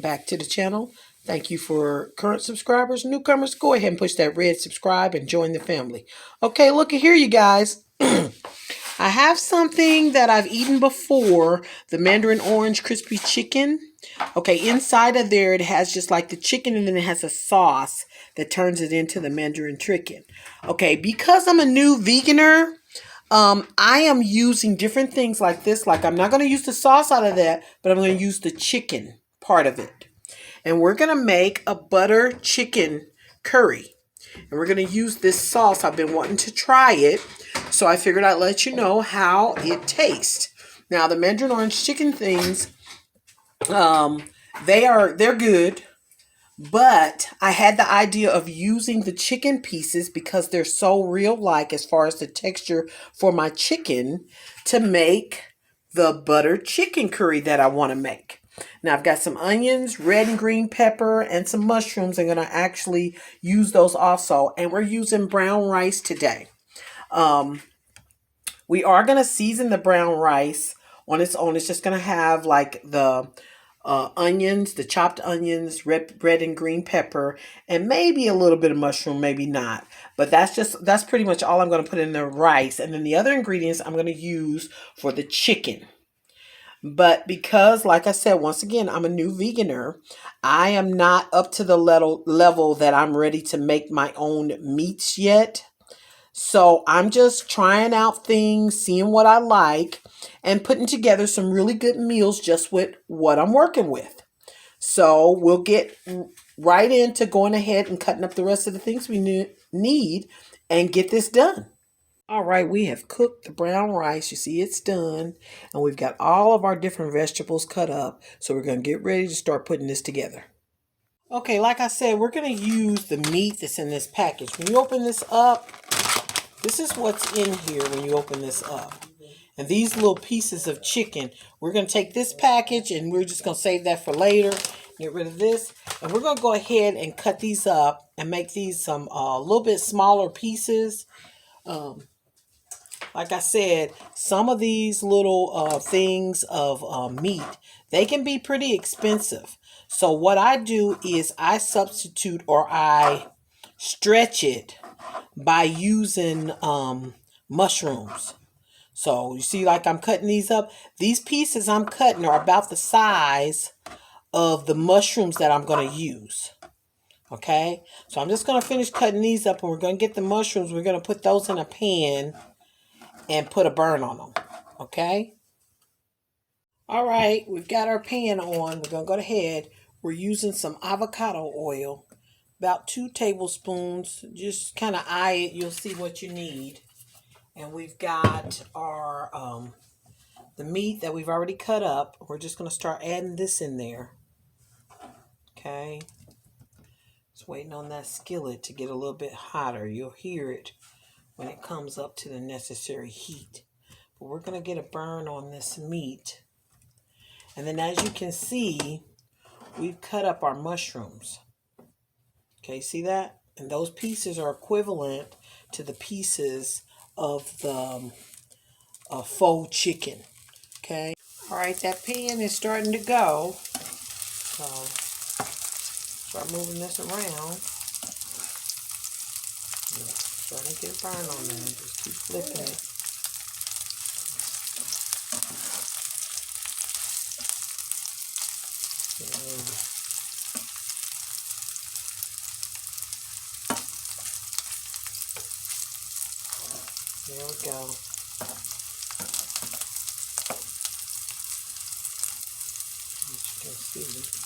Back to the channel. Thank you for current subscribers. Newcomers, go ahead and push that red subscribe and join the family. Okay, look at here, you guys. I have something that I've eaten before, the mandarin orange crispy chicken. Okay, inside of there, it has just like the chicken, and then it has a sauce that turns it into the mandarin chicken. Okay, because I'm a new veganer, I am using different things like this. Like, I'm not going to use the sauce out of that, but I'm going to use the chicken part of it. And we're going to make a butter chicken curry. And we're going to use this sauce. I've been wanting to try it, so I figured I'd let you know how it tastes. Now, the mandarin orange chicken things, they're good, but I had the idea of using the chicken pieces because they're so real-like as far as the texture for my chicken to make the butter chicken curry that I want to make. Now, I've got some onions, red and green pepper, and some mushrooms. I'm going to actually use those also. And we're using brown rice today. We are going to season the brown rice on its own. It's just going to have like the onions, the chopped onions, red and green pepper, and maybe a little bit of mushroom, maybe not. But that's pretty much all I'm going to put in the rice. And then the other ingredients I'm going to use for the chicken. But because, like I said, once again, I'm a new veganer, I am not up to the level that I'm ready to make my own meats yet. So I'm just trying out things, seeing what I like, and putting together some really good meals just with what I'm working with. So we'll get right into going ahead and cutting up the rest of the things we need and get this done. All right, we have cooked the brown rice. You see it's done. And we've got all of our different vegetables cut up. So we're going to get ready to start putting this together. Okay, like I said, we're going to use the meat that's in this package. When you open this up, this is what's in here when you open this up. And these little pieces of chicken, we're going to take this package and we're just going to save that for later. Get rid of this. And we're going to go ahead and cut these up and make these some a little bit smaller pieces. Like I said, some of these little things of meat, they can be pretty expensive. So what I do is I substitute or I stretch it by using mushrooms. So you see, like I'm cutting these up. These pieces I'm cutting are about the size of the mushrooms that I'm going to use. Okay, so I'm just going to finish cutting these up, and we're going to get the mushrooms. We're going to put those in a pan and put a burn on them. Okay. All right, we've got our pan on. We're going to go ahead. We're using some avocado oil, about 2 tablespoons. Just kind of eye it. You'll see what you need. And we've got our the meat that we've already cut up. We're just going to start adding this in there. Okay. Just waiting on that skillet to get a little bit hotter. You'll hear it when it comes up to the necessary heat. But we're going to get a burn on this meat. And then as you can see, we've cut up our mushrooms. Okay, see that? And those pieces are equivalent to the pieces of the faux chicken. Okay. All right, that pan is starting to go. So start moving this around. Starting to get burned on there. Just keep flipping it. There we go. As you can see.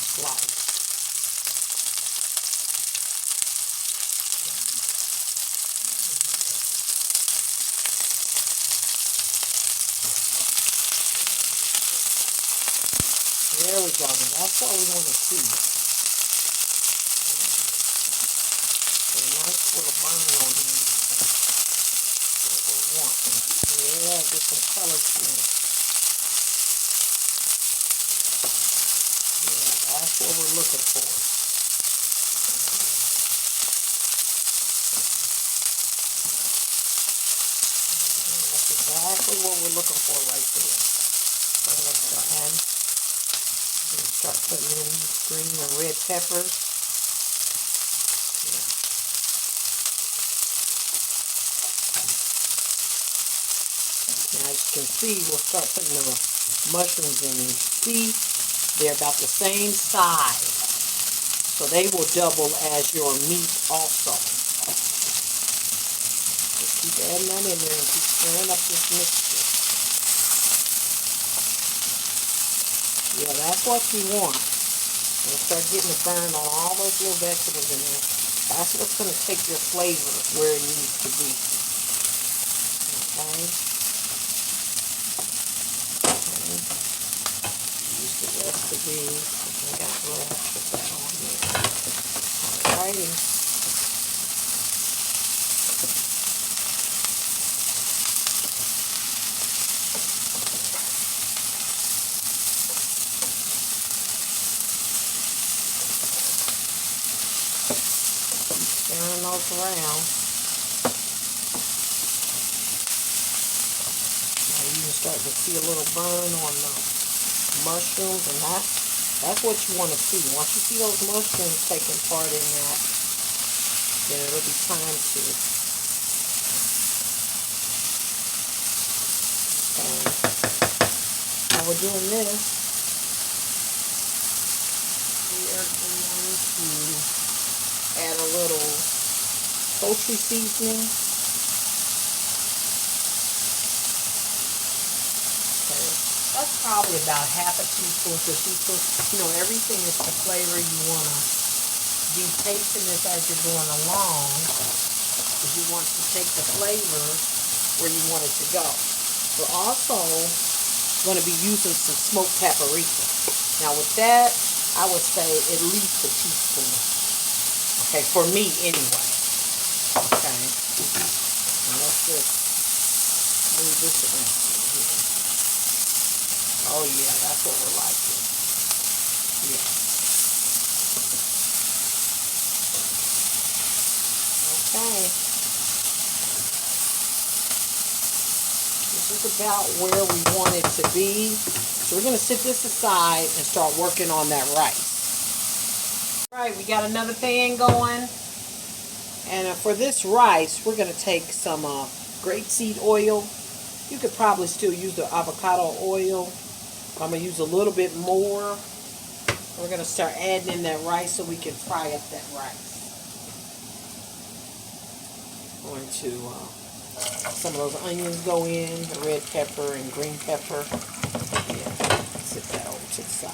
Slice. There we go. Now that's what we want to see. Put a nice little burn on here. That's what we want. Yeah, get some color to it. That's what we're looking for. That's exactly what we're looking for right there. So let's go ahead and start putting in green and red peppers. Yeah. Now as you can see, we'll start putting the mushrooms in. And see, they're about the same size, so they will double as your meat also. Just keep adding that in there and keep stirring up this mixture. Yeah, that's what you want. And start getting the burn on all those little vegetables in there. That's what's going to take your flavor where it needs to be. Okay. Use the rest of these. I got left. Put that on there. Alrighty. Stirring those around. Now you can start to see a little burn on the mushrooms, and that's what you want to see. Once you see those mushrooms taking part in that, then it'll be time to. Okay. Now we're doing this. We are going to add a little poultry seasoning. Okay. That's probably about half a teaspoon to a teaspoon. You know, everything is the flavor you want to be tasting this as you're going along, because you want to take the flavor where you want it to go. We're also going to be using some smoked paprika. Now with that, I would say at least a teaspoon. Okay, for me anyway. Okay. And let's just move this around here. Oh yeah, that's what we're liking. Yeah. Okay. This is about where we want it to be. So we're going to set this aside and start working on that rice. All right, we got another pan going. And for this rice, we're going to take some grapeseed oil. You could probably still use the avocado oil. I'm going to use a little bit more. We're going to start adding in that rice so we can fry up that rice. I'm going to some of those onions go in, the red pepper and green pepper. Yeah, sit that over to the side.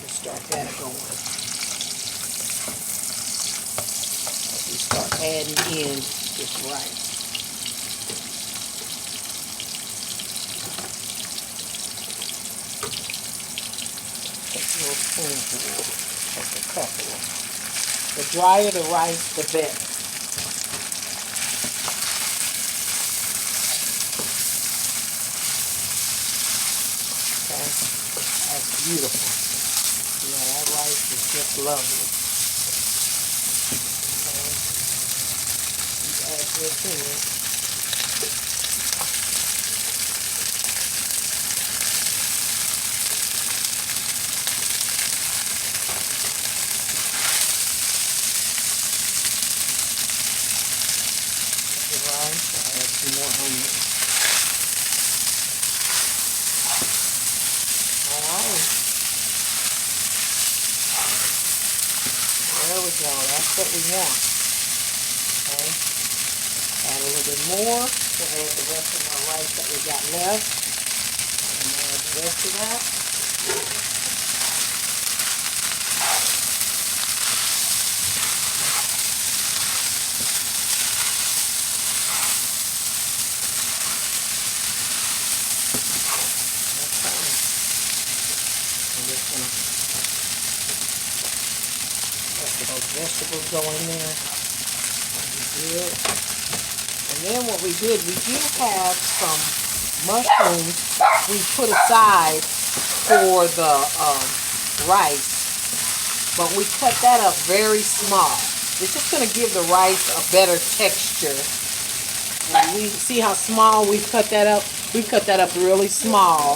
We'll start that going. As we start adding in this rice. Take a little spoonful, take a couple. The drier the rice, the better. Okay, that's beautiful. Yeah, that rice is just lovely. Okay, you add this in. Rice, I add some more onions. Alright. There we go. That's what we want. Okay. Add a little bit more. We'll add the rest of our rice that we got left. And add the rest of that. Those vegetables go in there. Good. And then what we did, we do have some mushrooms we put aside for the rice, but we cut that up very small. It's just going to give the rice a better texture. And we see how small we've cut that up. We've cut that up really small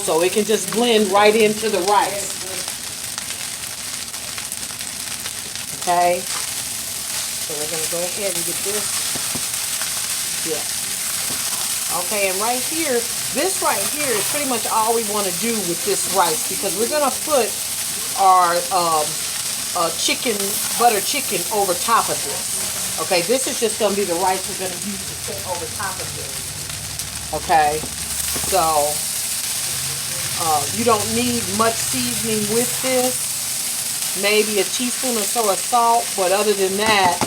so it can just blend right into the rice. Okay, so we're going to go ahead and get this. Yeah. Okay, and right here, this right here is pretty much all we want to do with this rice, because we're going to put our butter chicken over top of this. Okay, this is just going to be the rice we're going to use to sit over top of this. Okay, so you don't need much seasoning with this. Maybe a teaspoon or so of salt, but other than that,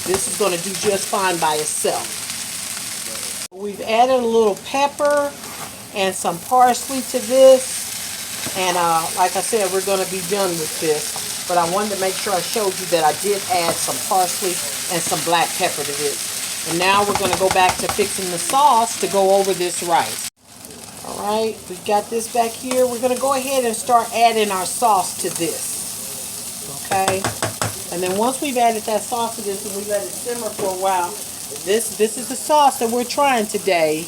this is going to do just fine by itself. We've added a little pepper and some parsley to this, and like I said, we're going to be done with this, but I wanted to make sure I showed you that I did add some parsley and some black pepper to this. And now we're going to go back to fixing the sauce to go over this rice. Alright, we've got this back here. We're going to go ahead and start adding our sauce to this. Okay, and then once we've added that sauce to this and we let it simmer for a while, this is the sauce that we're trying today.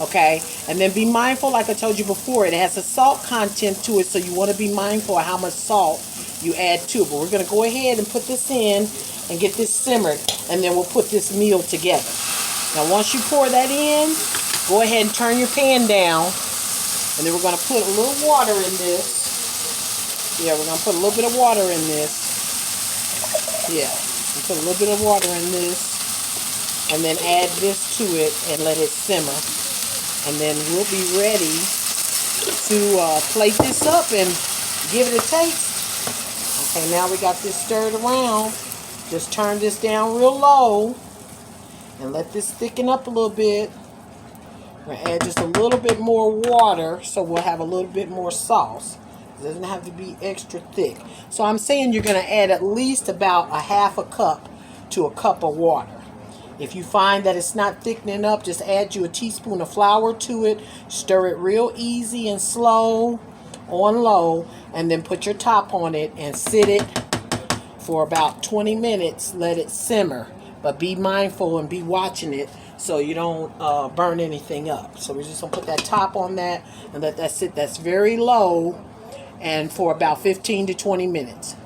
Okay, and then be mindful, like I told you before, it has a salt content to it, so you want to be mindful of how much salt you add to it. But we're going to go ahead and put this in and get this simmered, and then we'll put this meal together. Now once you pour that in, go ahead and turn your pan down, and then we're going to put a little water in this. Yeah, we're going to put a little bit of water in this. Yeah, we'll put a little bit of water in this. And then add this to it and let it simmer. And then we'll be ready to plate this up and give it a taste. Okay, now we got this stirred around. Just turn this down real low. And let this thicken up a little bit. We're going to add just a little bit more water so we'll have a little bit more sauce. It doesn't have to be extra thick. So I'm saying you're going to add at least about a half a cup to a cup of water. If you find that it's not thickening up, just add you a teaspoon of flour to it. Stir it real easy and slow on low, and then put your top on it and sit it for about 20 minutes. Let it simmer, but be mindful and be watching it so you don't burn anything up. So we're just going to put that top on that and let that sit. That's very low, and for about 15 to 20 minutes.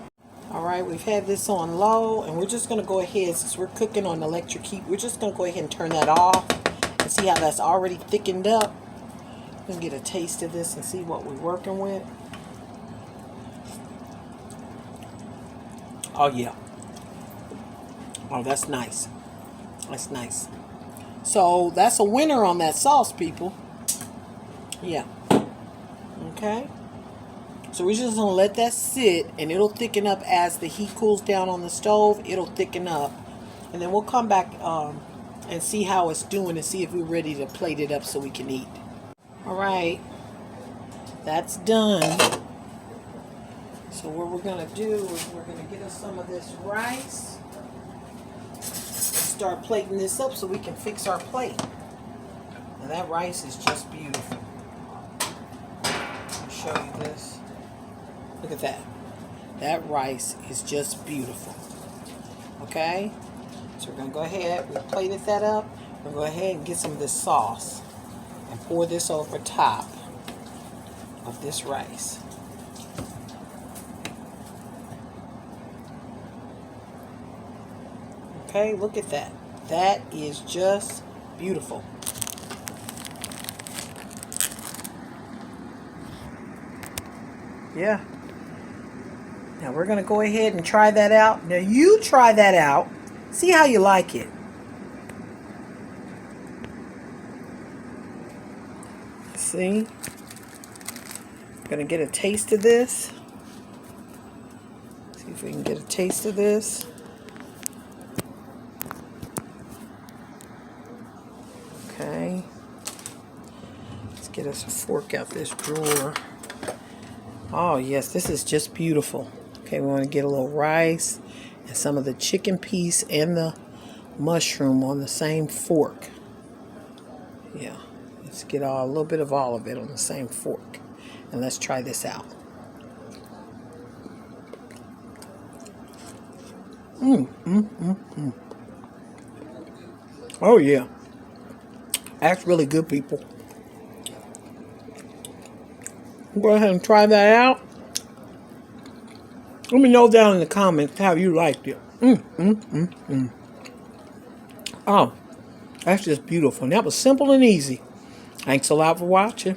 Alright, we've had this on low, and we're just going to go ahead, since we're cooking on electric heat, we're just going to go ahead and turn that off and see how that's already thickened up. Let's get a taste of this and see what we're working with. Oh yeah. Oh, that's nice. That's nice. So that's a winner on that sauce, people. Yeah. Okay. So we're just going to let that sit, and it'll thicken up as the heat cools down on the stove. It'll thicken up. And then we'll come back and see how it's doing and see if we're ready to plate it up so we can eat. Alright. That's done. So what we're going to do is we're going to get us some of this rice and start plating this up so we can fix our plate. And that rice is just beautiful. I'll show you this. Look at that. That rice is just beautiful. Okay? So we're going to go ahead. We plated that up. We're going to go ahead and get some of this sauce and pour this over top of this rice. Okay, look at that. That is just beautiful. Yeah. Now we're going to go ahead and try that out. Now you try that out. See how you like it. See? Going to get a taste of this. See if we can get a taste of this. Okay. Let's get us a fork out this drawer. Oh, yes, this is just beautiful. Okay, we want to get a little rice and some of the chicken piece and the mushroom on the same fork. Yeah, let's get a little bit of all of it on the same fork. And let's try this out. Oh, yeah. That's really good, people. Go ahead and try that out. Let me know down in the comments how you liked it. Oh, that's just beautiful. And that was simple and easy. Thanks a lot for watching.